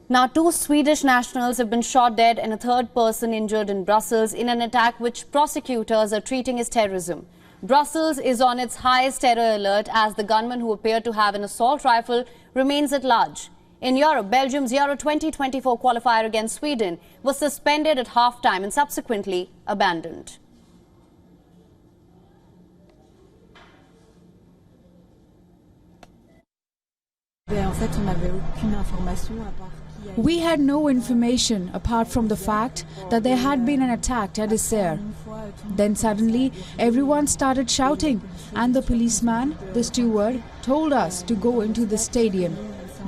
Now, 2 Swedish nationals have been shot dead and a third person injured in Brussels in an attack which prosecutors are treating as terrorism. Brussels is on its highest terror alert as the gunman who appeared to have an assault rifle remains at large. In Europe, Belgium's Euro 2024 qualifier against Sweden was suspended at half-time and subsequently abandoned. We had no information apart from the fact that there had been an attack at Isère. Then suddenly everyone started shouting and the policeman, the steward, told us to go into the stadium.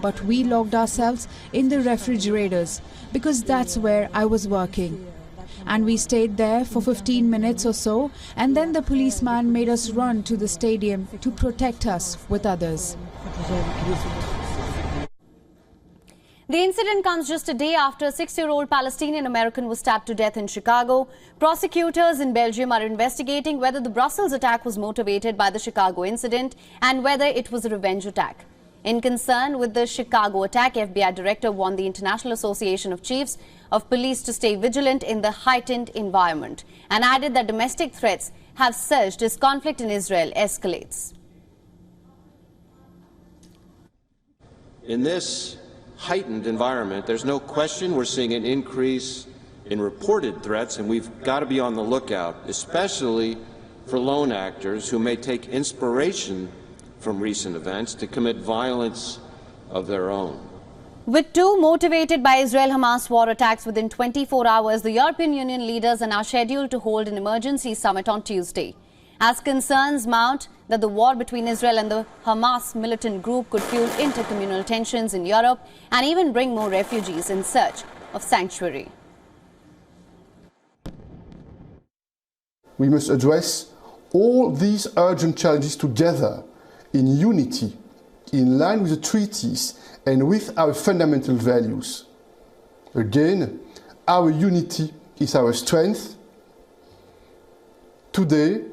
But we locked ourselves in the refrigerators because that's where I was working. And we stayed there for 15 minutes or so, and then the policeman made us run to the stadium to protect us with others. The incident comes just a day after a 6-year-old Palestinian American was stabbed to death in Chicago. Prosecutors in Belgium are investigating whether the Brussels attack was motivated by the Chicago incident and whether it was a revenge attack. In concern with the Chicago attack, FBI director warned the International Association of Chiefs of Police to stay vigilant in the heightened environment and added that domestic threats have surged as conflict in Israel escalates. In this heightened environment, there's no question we're seeing an increase in reported threats, and we've got to be on the lookout, especially for lone actors who may take inspiration from recent events to commit violence of their own. With 2 motivated by Israel-Hamas war attacks within 24 hours, the European Union leaders are now scheduled to hold an emergency summit on Tuesday. As concerns mount that the war between Israel and the Hamas militant group could fuel intercommunal tensions in Europe and even bring more refugees in search of sanctuary. We must address all these urgent challenges together, in unity, in line with the treaties and with our fundamental values. Again, our unity is our strength. Today,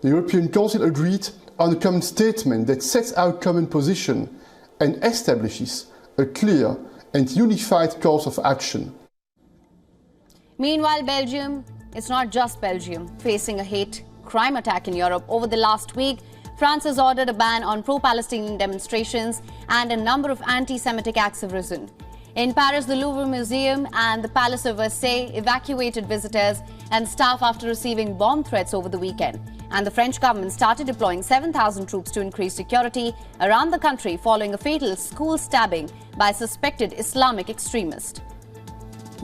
the European Council agreed on a common statement that sets out common position and establishes a clear and unified course of action. Meanwhile, Belgium, it's not just Belgium facing a hate crime attack in Europe. Over the last week, France has ordered a ban on pro-Palestinian demonstrations and a number of anti-Semitic acts have risen. In Paris, the Louvre Museum and the Palace of Versailles evacuated visitors and staff after receiving bomb threats over the weekend. And the French government started deploying 7,000 troops to increase security around the country following a fatal school stabbing by a suspected Islamic extremist.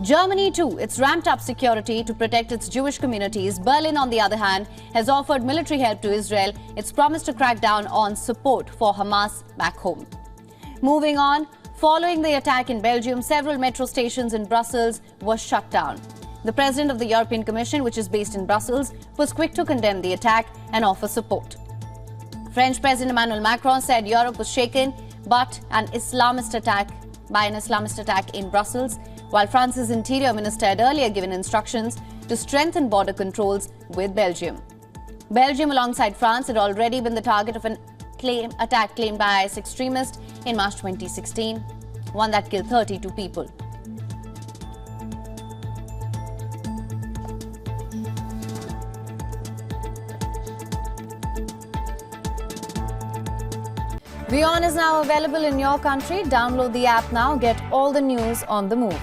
Germany, too, it's ramped up security to protect its Jewish communities. Berlin, on the other hand, has offered military help to Israel. It's promised to crack down on support for Hamas back home. Moving on, following the attack in Belgium, several metro stations in Brussels were shut down. The president of the European Commission, which is based in Brussels, was quick to condemn the attack and offer support. French President Emmanuel Macron said Europe was shaken by an Islamist attack in Brussels, while France's Interior Minister had earlier given instructions to strengthen border controls with Belgium. Belgium, alongside France, had already been the target of an attack claimed by IS extremists in March 2016, one that killed 32 people. WION is now available in your country. Download the app now. Get all the news on the move.